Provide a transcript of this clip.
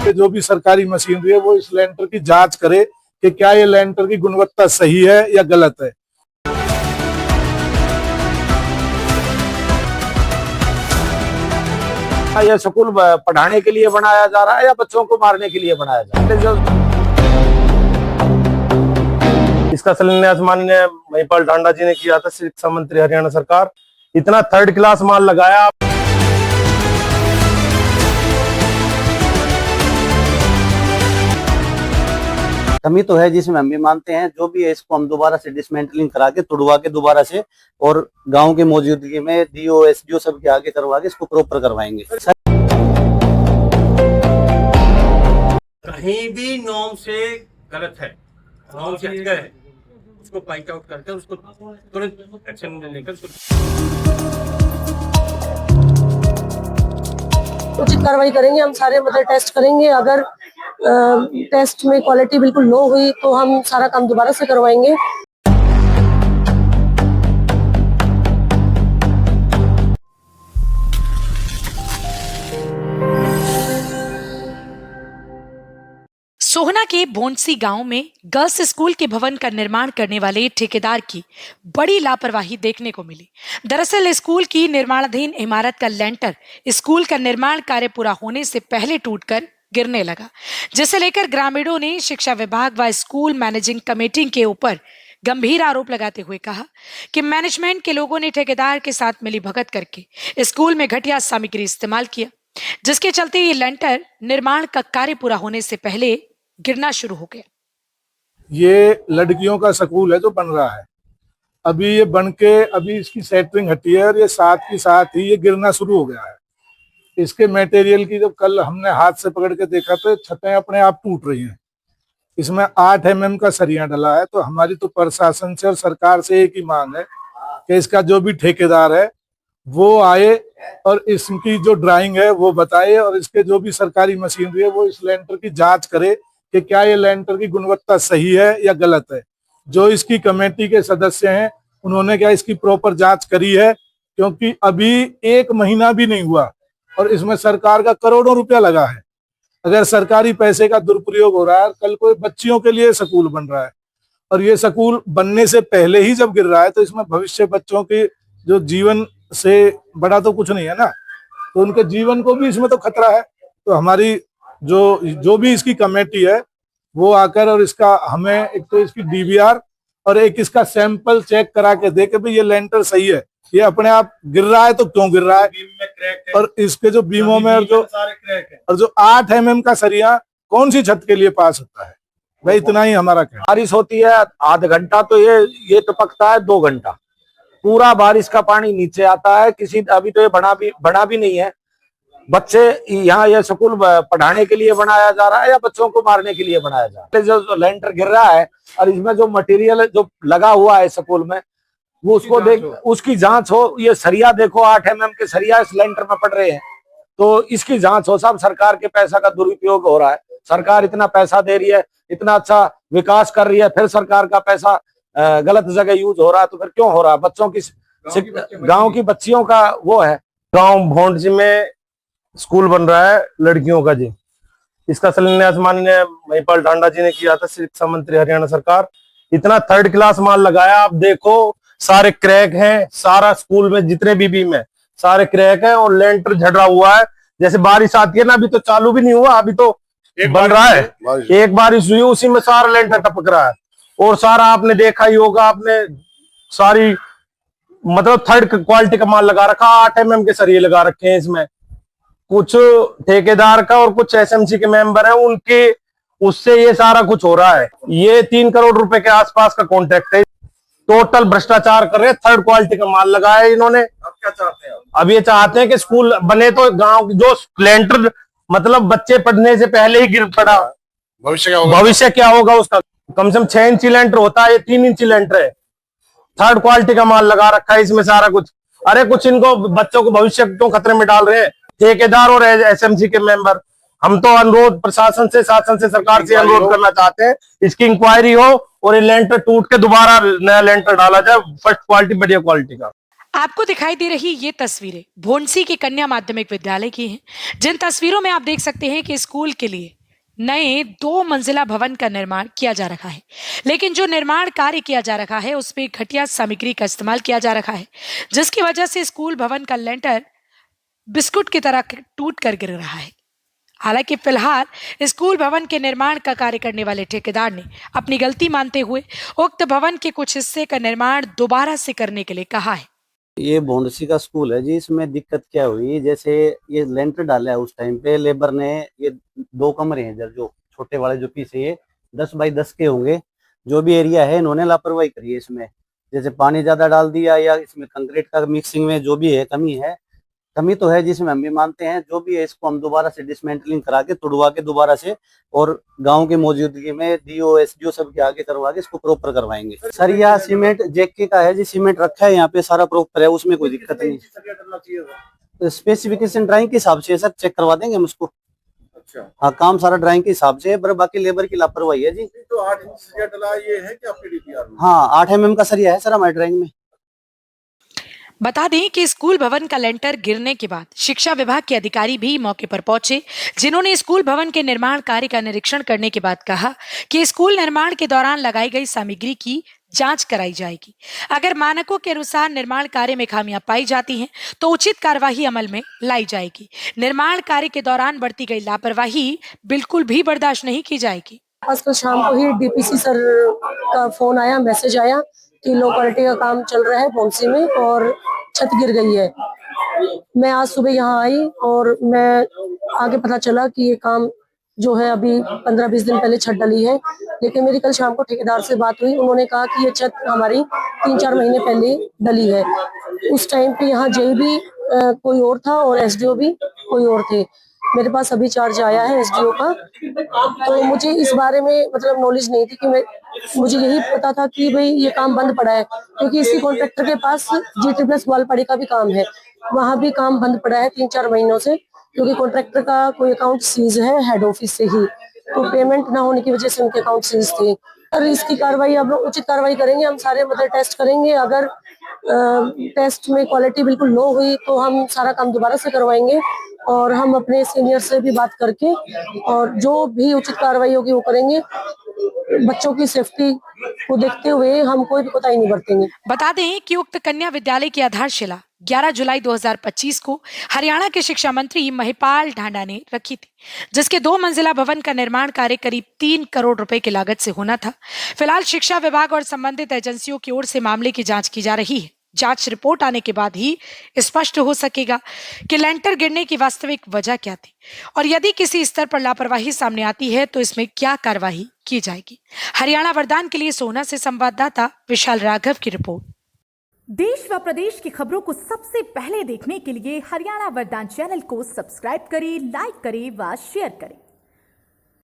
इसके जो भी सरकारी मशीनरी है वो इस लेंटर की जांच करे कि क्या ये लेंटर की गुणवत्ता सही है या गलत है। यह स्कूल पढ़ाने के लिए बनाया जा रहा है या बच्चों को मारने के लिए बनाया जा रहा है? इसका शिलान्यास माननीय महिपाल ढांडा जी ने किया था, शिक्षा मंत्री हरियाणा सरकार। इतना थर्ड क्लास माल लगाया। कमी तो है जिसमें हम भी मानते हैं, जो भी है इसको हम दोबारा से डिसमेंटलिंग करा के तुड़वा के दोबारा से और गांव की मौजूदगी में डीओ एसडीओ सबके आगे करवा के इसको प्रॉपर करवाएंगे। कहीं भी नॉर्म से गलत है, नॉर्म से हट गए है, उसको पॉइंट आउट करके उसको तुरंत एक्शन लेकर उचित कार्रवाई करेंगे। हम सारे मतलब टेस्ट करेंगे, अगर टेस्ट में क्वालिटी बिल्कुल लो हुई तो हम सारा काम दोबारा से करवाएंगे। सोहना के भोंडसी गांव में गर्ल्स स्कूल के भवन का निर्माण करने वाले ठेकेदार की बड़ी लापरवाही देखने को मिली। दरअसल स्कूल की निर्माणाधीन इमारत का लेंटर स्कूल का निर्माण कार्य पूरा होने से पहले टूटकर गिरने लगा, जिसे लेकर ग्रामीणों ने शिक्षा विभाग व स्कूल मैनेजिंग कमेटी के ऊपर गंभीर आरोप लगाते हुए कहा कि मैनेजमेंट के लोगों ने ठेकेदार के साथ मिलीभगत करके स्कूल में घटिया सामग्री इस्तेमाल किया, जिसके चलते ये लेंटर निर्माण का कार्य पूरा होने से पहले गिरना शुरू हो गया। ये लड़कियों का स्कूल है जो बन रहा है, अभी ये बन के अभी इसकी सेंटरिंग हटी है और ये साथ ही साथ ही ये गिरना शुरू हो गया है। इसके मटेरियल की जब कल हमने हाथ से पकड़ के देखा तो छतें अपने आप टूट रही हैं। इसमें 8 mm का सरिया डला है। तो हमारी तो प्रशासन से और सरकार से एक ही मांग है कि इसका जो भी ठेकेदार है वो आए और इसकी जो ड्राइंग है वो बताए और इसके जो भी सरकारी मशीनरी है वो इस लेंटर की जांच करे कि क्या ये लेंटर की गुणवत्ता सही है या गलत है। जो इसकी कमेटी के सदस्य हैं उन्होंने क्या इसकी प्रॉपर जांच करी है, क्योंकि अभी 1 महीना भी नहीं हुआ और इसमें सरकार का करोड़ों रुपया लगा है। अगर सरकारी पैसे का दुरुपयोग हो रहा है, कल कोई बच्चियों के लिए स्कूल बन रहा है और ये स्कूल बनने से पहले ही जब गिर रहा है तो इसमें भविष्य बच्चों के जो जीवन से बड़ा तो कुछ नहीं है ना, तो उनके जीवन को भी इसमें तो खतरा है। तो हमारी जो भी इसकी कमेटी है वो आकर और इसका हमें एक तो इसकी डीवीआर और एक इसका सैंपल चेक करा के दे के भाई ये लेंटर सही है, ये अपने आप गिर रहा है तो क्यों गिर रहा है, और इसके जो बीमों में और जो 8 mm का सरिया कौन सी छत के लिए पास होता है। भाई इतना ही हमारा कहना। बारिश होती है आधा घंटा तो ये टपकता है 2 घंटा, पूरा बारिश का पानी नीचे आता है। अभी तो ये बना भी नहीं है। बच्चे यहाँ ये स्कूल पढ़ाने के लिए बनाया जा रहा है या बच्चों को मारने के लिए बनाया जा रहा है? जो लेंटर गिर रहा है और इसमें जो मटेरियल जो लगा हुआ है स्कूल में वो उसको देख उसकी जांच हो। ये सरिया देखो 8 mm के सरिया इस लेंटर में पड़ रहे हैं, तो इसकी जांच हो। सब सरकार के पैसा का दुरुपयोग हो रहा है। सरकार इतना पैसा दे रही है, इतना अच्छा विकास कर रही है, फिर सरकार का पैसा गलत जगह यूज हो रहा है। तो फिर क्यों हो रहा है? बच्चों की गांव की बच्चियों का वो है। गांव भोंडसी में स्कूल बन रहा है लड़कियों का जी। इसका शिलान्यास माननीय महिपाल ढांडा जी ने किया था, शिक्षा मंत्री हरियाणा सरकार। इतना थर्ड क्लास माल लगाया। आप देखो सारे क्रैक हैं, सारा स्कूल में जितने भी बीम है सारे क्रैक हैं और लेंटर झड़ा हुआ है। जैसे बारिश आती है ना, अभी तो चालू भी नहीं हुआ, अभी तो बन रहा है। एक बारिश हुई उसी में सारा लेंटर टपक रहा है और सारा आपने देखा ही होगा, आपने सारी मतलब थर्ड क्वालिटी का माल लगा रखा। 8 mm के सरिये लगा रखे हैं इसमें। कुछ ठेकेदार का और कुछ एसएमसी के मेंबर हैं उनके, उससे ये सारा कुछ हो रहा है। ये 3 करोड़ रुपए के आसपास का कॉन्ट्रैक्ट है। टोटल भ्रष्टाचार कर रहे हैं। थर्ड क्वालिटी का माल लगाया है इन्होंने। अब क्या चाहते हैं? अब ये चाहते हैं कि स्कूल बने तो गांव जो लेंटर मतलब बच्चे पढ़ने से पहले ही गिर पड़ा, भविष्य क्या होगा उसका। कम से कम 6 इंची लेंटर होता है, ये 3 इंची लेंटर है। थर्ड क्वालिटी का माल लगा रखा है इसमें सारा कुछ। अरे कुछ इनको बच्चों को भविष्य क्यों खतरे में डाल रहे हैं ठेकेदार और एसएमसी के मेंबर। हम तो अनुरोध प्रशासन से, शासन से, सरकार से अनुरोध करना चाहते हैं इसकी इंक्वायरी हो और ये लेंटर टूट के दोबारा नया लेंटर डाला जाए, फर्स्ट क्वालिटी बढ़िया क्वालिटी का। आपको दिखाई दे रही ये तस्वीरें भोंडसी के कन्या माध्यमिक विद्यालय की हैं, जिन तस्वीरों में आप देख सकते हैं कि स्कूल के लिए नए 2 मंजिला भवन का निर्माण किया जा रहा है, लेकिन जो निर्माण कार्य किया जा रहा है उसमें घटिया सामग्री का इस्तेमाल किया जा रहा है, जिसकी वजह से स्कूल भवन का लेंटर बिस्कुट की तरह टूट कर गिर रहा है। हालांकि फिलहाल स्कूल भवन के निर्माण का कार्य करने वाले ठेकेदार ने अपनी गलती मानते हुए उक्त भवन के कुछ हिस्से का निर्माण दोबारा से करने के लिए कहा है। ये भोंडसी का स्कूल है जी। इसमें दिक्कत क्या हुई, जैसे ये लेंटर डाला है उस टाइम पे लेबर ने, ये 2 कमरे हैं इधर जो छोटे वाले जो पीछे ये 10 बाई 10 के होंगे, जो भी एरिया है इन्होंने लापरवाही करी है इसमें। जैसे पानी ज्यादा डाल दिया या इसमें कंक्रीट का मिक्सिंग में जो भी है कमी तो है जिसमें हम भी मानते हैं। जो भी है इसको हम दोबारा से डिसमेंटलिंग करा के तुड़वा के दोबारा से और गांव की मौजूदगी में डीओ एसडीओ सब के आगे करवा के इसको प्रॉपर करवाएंगे। सरिया सीमेंट जेके का है जी, सीमेंट रखा है यहाँ पे, सारा प्रॉपर है, उसमें कोई दिक्कत नहीं। स्पेसिफिकेशन ड्राइंग के हिसाब से सर चेक करवा देंगे हम उसको। अच्छा, हाँ, काम सारा ड्राइंग के हिसाब से है, पर बाकी लेबर की लापरवाही है जी। तो 8 इंच सरिया डला ये है कि आपके डीपीआर में? हाँ, 8 mm का सरिया है सर हमारे ड्राइंग में। बता दें कि स्कूल भवन का लेंटर गिरने के बाद शिक्षा विभाग के अधिकारी भी मौके पर पहुंचे, जिन्होंने स्कूल भवन के निर्माण कार्य का निरीक्षण करने के बाद कहा कि स्कूल निर्माण के दौरान लगाई गई सामग्री की जांच कराई जाएगी। अगर मानकों के अनुसार निर्माण कार्य में खामियां पाई जाती हैं तो उचित कार्यवाही अमल में लाई जाएगी। निर्माण कार्य के दौरान बरती गई लापरवाही बिल्कुल भी बर्दाश्त नहीं की जाएगी। आज कल शाम को ही डीपीसी सर का फोन आया, मैसेज आया कि लो क्वालिटी का काम चल रहा है भोंडसी में और छत गिर गई है। मैं आज सुबह यहाँ आई और मैं आगे पता चला कि ये काम जो है अभी 15-20 दिन पहले छत डली है, लेकिन मेरी कल शाम को ठेकेदार से बात हुई। उन्होंने कहा कि ये छत हमारी 3-4 महीने पहले डली है। उस टाइम पे यहाँ जेई भी कोई और था और एसडीओ भी कोई और थे। मेरे पास अभी चार्ज आया है एसडीओ का, तो मुझे इस बारे में मतलब नॉलेज नहीं थी कि मुझे यही पता था कि भाई ये काम बंद पड़ा है, क्योंकि इसी कॉन्ट्रैक्टर के पास GT+ ग्वालपाड़ी का भी काम है, वहाँ भी काम बंद पड़ा है 3-4 महीनों से, क्योंकि कॉन्ट्रैक्टर का कोई अकाउंट सीज है हेड ऑफिस से ही, तो पेमेंट ना होने की वजह से उनके अकाउंट सीज थे। और इसकी कार्रवाई अब उचित कार्रवाई करेंगे, हम सारे मतलब टेस्ट करेंगे। अगर टेस्ट में क्वालिटी बिल्कुल लो हुई तो हम सारा काम दोबारा से करवाएंगे और हम अपने सीनियर से भी बात करके और जो भी उचित कार्रवाई होगी वो करेंगे। बच्चों की सेफ्टी को देखते हुए हम कोई भी कोताही नहीं बरतेंगे। बता दें कि उक्त कन्या विद्यालय की आधारशिला 11 जुलाई 2025 को हरियाणा के शिक्षा मंत्री महिपाल ढांडा ने रखी थी, जिसके 2 मंजिला भवन का निर्माण कार्य करीब 3 करोड़ रुपए की लागत से होना था। फिलहाल शिक्षा विभाग और संबंधित एजेंसियों की ओर से मामले की जांच की जा रही है। जांच रिपोर्ट आने के बाद ही स्पष्ट हो सकेगा कि लेंटर गिरने की वास्तविक वजह क्या थी और यदि किसी स्तर पर लापरवाही सामने आती है तो इसमें क्या कार्रवाई की जाएगी। हरियाणा वरदान के लिए सोहना से संवाददाता विशाल राघव की रिपोर्ट। देश व प्रदेश की खबरों को सबसे पहले देखने के लिए हरियाणा वरदान चैनल को सब्सक्राइब करें, लाइक करें व शेयर करें।